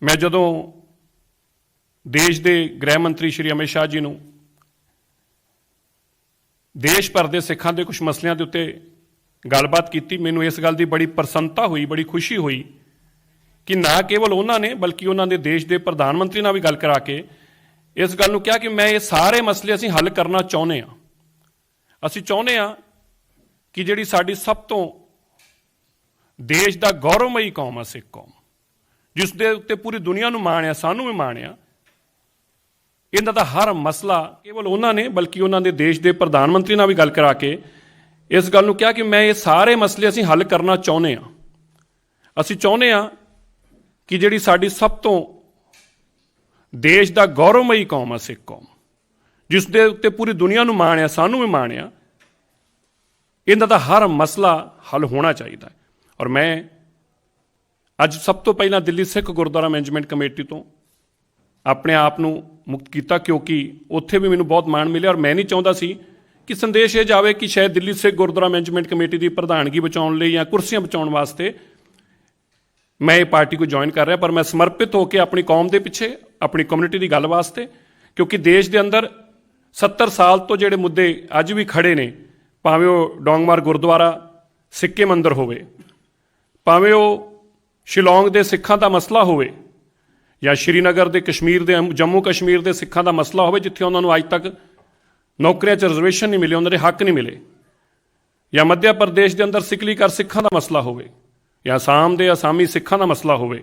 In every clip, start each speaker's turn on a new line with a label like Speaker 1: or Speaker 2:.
Speaker 1: मैं जदों देश के गृह मंत्री श्री अमित शाह जी नूं देश भर के सिखां के कुछ मसलों के उत्ते गलबात की, मैनूं इस गल की बड़ी प्रसन्नता हुई, बड़ी खुशी हुई कि ना केवल उन्होंने बल्कि उन्होंने देश के प्रधानमंत्री नाल भी गल करा के इस गल नूं कहा कि मैं ये सारे मसले असीं हल करना चाहुंदे हां। असीं चाहुंदे हां कि जिहड़ी साडी सब तो देश का गौरवमयी कौम आ सिख कौम, जिस दे उत्ते पूरी दुनिया नूं माण आ, सानूं भी माण आ, इन्हां दा हर मसला केवल उन्होंने बल्कि उन्होंने देश के प्रधानमंत्री नाल भी गल करा के इस गल नूं कहा कि मैं ये सारे मसले असीं हल करना चाहुंदे हां। असीं चाहुंदे हां कि जिहड़ी साडी सब तो देश का गौरवमयी कौम आ सिख कौम, जिस दे उत्ते पूरी दुनिया नूं माण आ, सानूं भी माण आ, इन्हां दा हर मसला हल होना चाहिए। और मैं अज सब तो पहला दिल्ली सिख गुरुद्वारा मैनेजमेंट कमेटी तो अपने आप नूं मुक्त किया, क्योंकि उत्थे भी मैनूं बहुत माण मिलिया और मैं नहीं चाहुंदा सी कि संदेश ये जाए कि शायद दिल्ली सिख गुरुद्वारा मैनेजमेंट कमेटी की प्रधानगी बचाउण लई या कुर्सियां बचाउण वास्ते मैं ये पार्टी को ज्वाइन कर रहा, पर मैं समर्पित होकर अपनी कौम के पिछे, अपनी कम्यूनिटी की गल वास्ते, क्योंकि देश के अंदर 70 साल तो जिहड़े मुद्दे अज भी खड़े ने, भावें वो डोंगमार गुरुद्वारा सिक्के मंदिर होवे, भावें वो शिलोंग के सिखां का मसला होवे या श्रीनगर के कश्मीर के जम्मू कश्मीर के सिखां का मसला होवे, जिथे उन्होंने अज तक नौकरियां च रिजर्वेशन नहीं मिले, उन्होंने हक नहीं मिले, या मध्य प्रदेश के अंदर सिकली कर सिखां का मसला होवे, या आसाम के असामी सिखां का मसला होवे,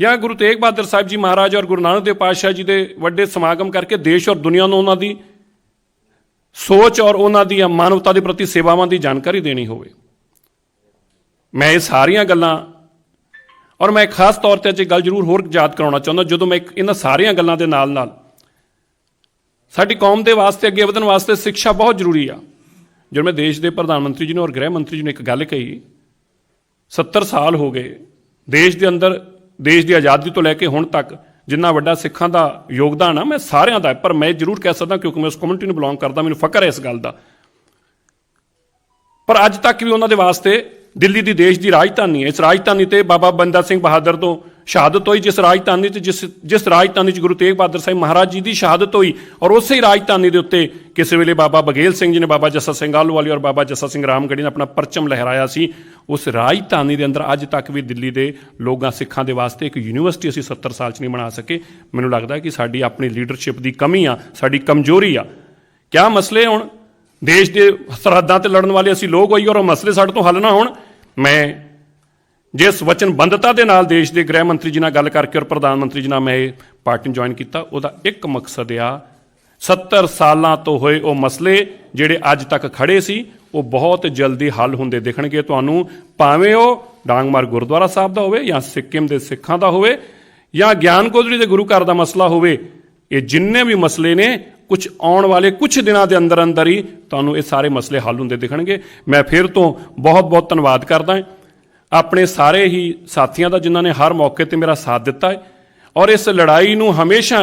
Speaker 1: या गुरु तेग बहादुर साहिब जी महाराज और गुरु नानक देव पातशाह जी के वड्डे समागम करके देश और दुनिया को उन्हों की सोच और उन्हों दी मानवता के प्रति सेवावां की जानकारी देनी होवे। मैं ये सारियां गल्लां, और मैं खास तौर पर अज गल जरूर होर याद कराउणा चाहुंदा, जदों मैं इन्हां सारियां गल्लां दे नाल नाल साडी कौम दे वास्ते अगे वधण वास्ते शिक्षा बहुत जरूरी आ। जो मैं देश के प्रधानमंत्री जी ने और गृह मंत्री जी ने एक गल कही, 70 साल हो गए देश के अंदर, देश की आज़ादी तो लैके हुण तक जिन्ना वड्डा सिखां दा योगदान आ, मैं सारियां दा, पर मैं जरूर कह सकदा क्योंकि मैं उस कम्यूनिटी नूं बिलोंग करदा, मैनूं फकर है इस गल दा। पर अज तक भी उन्हां दे वास्ते दिल्ली की देश की राजधानी है, इस राजधानी ते बाबा बंदा सिंह बहादुर तो शहादत हुई, जिस राजधानी ते जिस राजधानी गुरु तेग बहादुर साहिब महाराज जी की शहादत हुई, और उस ही राजधानी के उत्ते किसी वेले बाबा बघेल सिंह जी ने, बाबा जस्सा सिंह आलूवाली और बाबा जस्सा सिंह रामगढ़ी ने अपना परचम लहराया सी। उस राजधानी के अंदर अज तक भी दिल्ली के लोगों सिखां दे वास्ते एक यूनीवर्सिटी असीं 70 साल च नहीं बना सके। मैनूं लगदा कि साडी अपनी लीडरशिप की कमी आ, साडी कमजोरी आ। क्या मसले हुण देश के सरहदां ते लड़न वाले असीं लोग होई और मसले साडे तो हल ना होण। मैं जिस वचनबंधता के नाल देश के गृह मंत्री जी नाल गल करके और प्रधानमंत्री जी नाल मैं पार्टी ज्वाइन किया, उहदा एक मकसद आ 70 सालां तो होए वो मसले जिहड़े अज तक खड़े सी वो बहुत जल्दी हल होंदे दिखणगे तुहानूं, भावें वो डांगमार गुरुद्वारा साहब दा होवे या सिक्किम के सिखां दा होवे या ज्ञान गौधरी के गुरु घर का मसला होवे। ये जिन्ने भी मसले ने कुछ आने वाले कुछ दिनों के अंदर अंदर ही तुहानूं ये सारे मसले हल होंदे दिखणगे। मैं फिर तो बहुत बहुत धन्नवाद करदा अपने सारे ही साथियों का जिन्होंने हर मौके पर मेरा साथ दिता है, और इस लड़ाई नूं हमेशा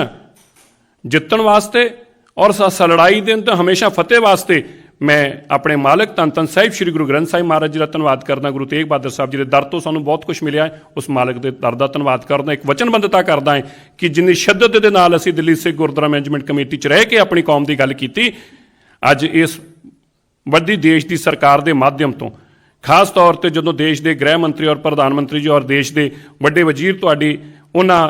Speaker 1: जितण वास्ते और इस लड़ाई के तो हमेशा फतेह वास्ते मैं अपने मालिक धन धन साहिब श्री गुरु ग्रंथ साहिब महाराज जी का धन्नवाद करदा। गुरु तेग बहादुर साहब जी के दर तो सानू बहुत कुछ मिलिया है, उस मालिक के दर का धन्नवाद करदा। एक वचनबंधता करदा है कि जिन्नी शिद्दत के नाल असीं दिल्ली सिख गुरुद्वारा मैनेजमेंट कमेटी च रह के अपनी कौम की गल की, अज इस वड्डी देश की सरकार के माध्यम तो खास तौर पर जो देश के गृह मंत्री और प्रधानमंत्री जी और देश के वड्डे वजीर तुहाडी उन्हां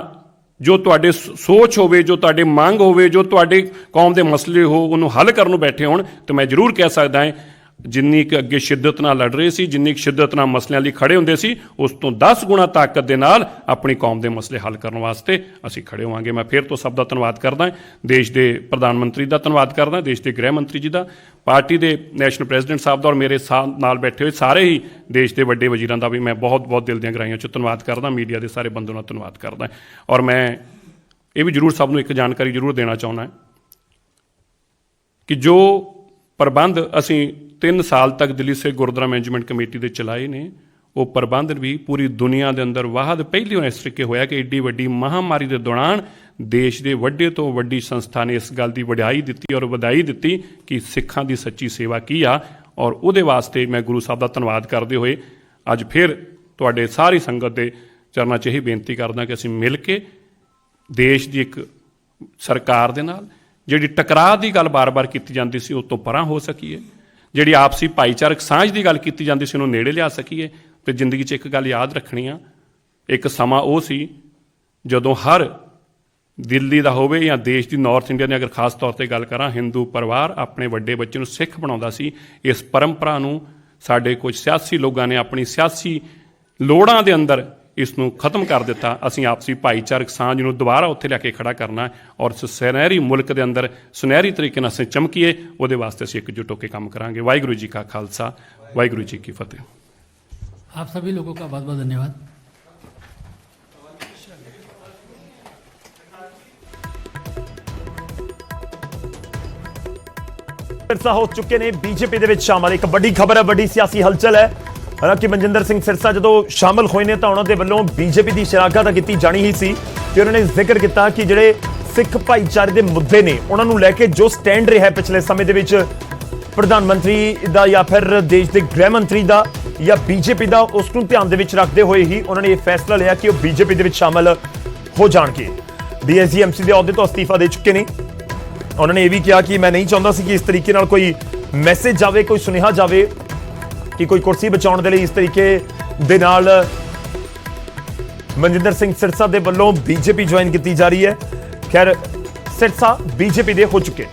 Speaker 1: जो तुहाडे सोच होवे, जो तुहाडे मंग होवे, जो तुहाडे कौम के मसले हो उन्होंने हल करन बैठे होण, तो मैं जरूर कह सकदा है जिन्नी कि अगे शिद्दत नाल लड़ रहे सी, जिन्नी शिद्दत नाल मसलिਆਂ ਲਈ खड़े हुंदे सी, उस तो 10 गुणा ताकत के नाल अपनी कौम के मसले हल करने वास्ते असीं खड़े होवांगे। मैं फिर तो सब का धन्नवाद करदा, देश के प्रधानमंत्री का धन्नवाद करदा, देश के गृह मंत्री जी का, पार्टी के नैशनल प्रेजिडेंट साहब का, और मेरे साथ नाल बैठे हुए सारे ही देश के वड्डे वजीरां का भी मैं बहुत बहुत दिल ਦੀਆਂ गहराइयां चों धन्नवाद करदा, मीडिया के सारे बंदों का धन्नवाद करदा। और मैं ये भी जरूर सबनूं एक जानकारी जरूर देना चाहुंदा कि जो प्रबंध असीं 3 साल तक दिल्ली सिख गुरुद्वारा मैनेजमेंट कमेटी के चलाए ने, वो प्रबंध भी पूरी दुनिया के अंदर वाहद पहली बार इस तरीके होया कि एड्डी वड्डी महामारी के दौरान देश के वड्डे तो वड्डी संस्था ने इस गल की वडियाई दी और वधाई दी कि सिखां की सच्ची सेवा की आ। और उहदे वास्ते मैं गुरु साहब का धन्नवाद करते हुए अज फिर तुहाडे सारी संगत के ਚਰਨਾਂ 'ਚ ਇਹੀ ਬੇਨਤੀ ਕਰਦਾ ਕਿ ਅਸੀਂ ਮਿਲ ਕੇ ਦੇਸ਼ ਦੀ ਇੱਕ ਸਰਕਾਰ ਦੇ ਨਾਲ ਜਿਹੜੀ ਟਕਰਾਅ ਦੀ ਗੱਲ ਬਾਰ-ਬਾਰ ਕੀਤੀ ਜਾਂਦੀ ਸੀ ਉਹ ਤੋਂ ਪਰਾਂ ਹੋ ਸਕੀਏ, ਜਿਹੜੀ ਆਪਸੀ ਭਾਈਚਾਰਕ ਸਾਂਝ ਦੀ ਗੱਲ ਕੀਤੀ ਜਾਂਦੀ ਸੀ ਉਹਨੂੰ ਨੇੜੇ ਲਿਆ ਸਕੀਏ। ਤੇ ਜ਼ਿੰਦਗੀ 'ਚ ਇੱਕ ਗੱਲ ਯਾਦ ਰੱਖਣੀ ਆ, ਇੱਕ ਸਮਾਂ ਉਹ ਸੀ ਜਦੋਂ ਹਰ ਦਿੱਲੀ ਦਾ ਹੋਵੇ ਜਾਂ ਦੇਸ਼ ਦੀ ਨਾਰਥ ਇੰਡੀਆ ਦੀ ਅਗਰ ਖਾਸ ਤੌਰ ਤੇ ਗੱਲ ਕਰਾਂ, ਹਿੰਦੂ ਪਰਿਵਾਰ ਆਪਣੇ ਵੱਡੇ ਬੱਚੇ ਨੂੰ ਸਿੱਖ ਬਣਾਉਂਦਾ ਸੀ। ਇਸ ਪਰੰਪਰਾ ਨੂੰ ਸਾਡੇ ਕੁਝ ਸਿਆਸੀ ਲੋਕਾਂ ਨੇ ਆਪਣੀ ਸਿਆਸੀ ਲੋੜਾਂ ਦੇ ਅੰਦਰ ਇਸ ਨੂੰ ਖਤਮ ਕਰ ਦਿੱਤਾ। ਅਸੀਂ ਆਪਸੀ ਭਾਈਚਾਰਕ ਸਾਂਝ ਨੂੰ ਦੁਬਾਰਾ ਉੱਥੇ ਲੈ ਕੇ ਖੜਾ ਕਰਨਾ ਔਰ ਇਸ ਸੁਨਹਿਰੀ ਮੁਲਕ ਦੇ ਅੰਦਰ ਸੁਨਹਿਰੀ ਤਰੀਕੇ ਨਾਲ ਅਸੀਂ ਚਮਕੀਏ, ਉਹਦੇ ਵਾਸਤੇ ਅਸੀਂ ਇਕਜੁੱਟ ਹੋ ਕੇ ਕੰਮ ਕਰਾਂਗੇ। ਵਾਹਿਗੁਰੂ ਜੀ ਕਾ ਖਾਲਸਾ, ਵਾਹਿਗੁਰੂ ਜੀ ਕੀ ਫਤਿਹ।
Speaker 2: आप सभी लोगों का बहुत बहुत धन्यवाद।
Speaker 3: सिरसा हो चुके ने बीजेपी ਦੇ ਵਿੱਚ ਸ਼ਾਮਲ। ਇੱਕ ਵੱਡੀ ਖਬਰ ਹੈ, ਵੱਡੀ ਸਿਆਸੀ ਹਲਚਲ ਹੈ। ਹਾਲਾਂਕਿ ਮਨਜਿੰਦਰ ਸਿੰਘ ਸਿਰਸਾ ਜਦੋਂ ਸ਼ਾਮਲ ਹੋਏ ਨੇ ਤਾਂ ਉਹਨਾਂ ਦੇ ਵੱਲੋਂ ਬੀਜੇਪੀ ਦੀ ਸ਼ਲਾਘਾ ਤਾਂ ਕੀਤੀ ਜਾਣੀ ਹੀ ਸੀ ਤੇ ਉਹਨਾਂ ਨੇ ਜ਼ਿਕਰ ਕੀਤਾ ਕਿ ਜਿਹੜੇ ਸਿੱਖ ਭਾਈਚਾਰੇ ਦੇ ਮੁੱਦੇ ਨੇ ਉਹਨਾਂ ਨੂੰ ਲੈ ਕੇ ਜੋ ਸਟੈਂਡ ਰਿਹਾ ਪਿਛਲੇ ਸਮੇਂ ਦੇ ਵਿੱਚ ਪ੍ਰਧਾਨ ਮੰਤਰੀ ਦਾ ਜਾਂ ਫਿਰ ਦੇਸ਼ ਦੇ ਗ੍ਰਹਿ ਮੰਤਰੀ ਦਾ ਜਾਂ ਬੀਜੇਪੀ ਦਾ, ਉਸ ਨੂੰ ਧਿਆਨ ਦੇ ਵਿੱਚ ਰੱਖਦੇ ਹੋਏ ਹੀ ਉਹਨਾਂ ਨੇ ਇਹ ਫੈਸਲਾ ਲਿਆ ਕਿ ਉਹ ਬੀਜੇਪੀ ਦੇ ਵਿੱਚ ਸ਼ਾਮਲ ਹੋ ਜਾਣਗੇ। ਡੀਐਸਜੀ ਐਮਸੀ ਦੇ ਅਹੁਦੇ ਤੋਂ ਅਸਤੀਫਾ ਦੇ ਚੁੱਕੇ ਨੇ। ਉਹਨਾਂ ਨੇ ਇਹ ਵੀ ਕਿਹਾ ਕਿ ਮੈਂ ਨਹੀਂ ਚਾਹੁੰਦਾ ਸੀ ਕਿ ਇਸ ਤਰੀਕੇ ਨਾਲ ਕੋਈ ਮੈਸੇਜ ਜਾਵੇ, ਕੋਈ ਸੁਨੇਹਾ ਜਾਵੇ ਕਿ ਕੋਈ ਕੁਰਸੀ ਬਚਾਉਣ ਦੇ ਲਈ ਇਸ ਤਰੀਕੇ ਦੇ ਨਾਲ ਮਨਜਿੰਦਰ ਸਿੰਘ ਸਿਰਸਾ ਦੇ ਵੱਲੋਂ ਬੀਜੇਪੀ ਜੁਆਇਨ ਕੀਤੀ ਜਾ ਰਹੀ ਹੈ। ਖੈਰ ਸਿਰਸਾ ਬੀਜੇਪੀ ਦੇ ਹੋ ਚੁੱਕੇ।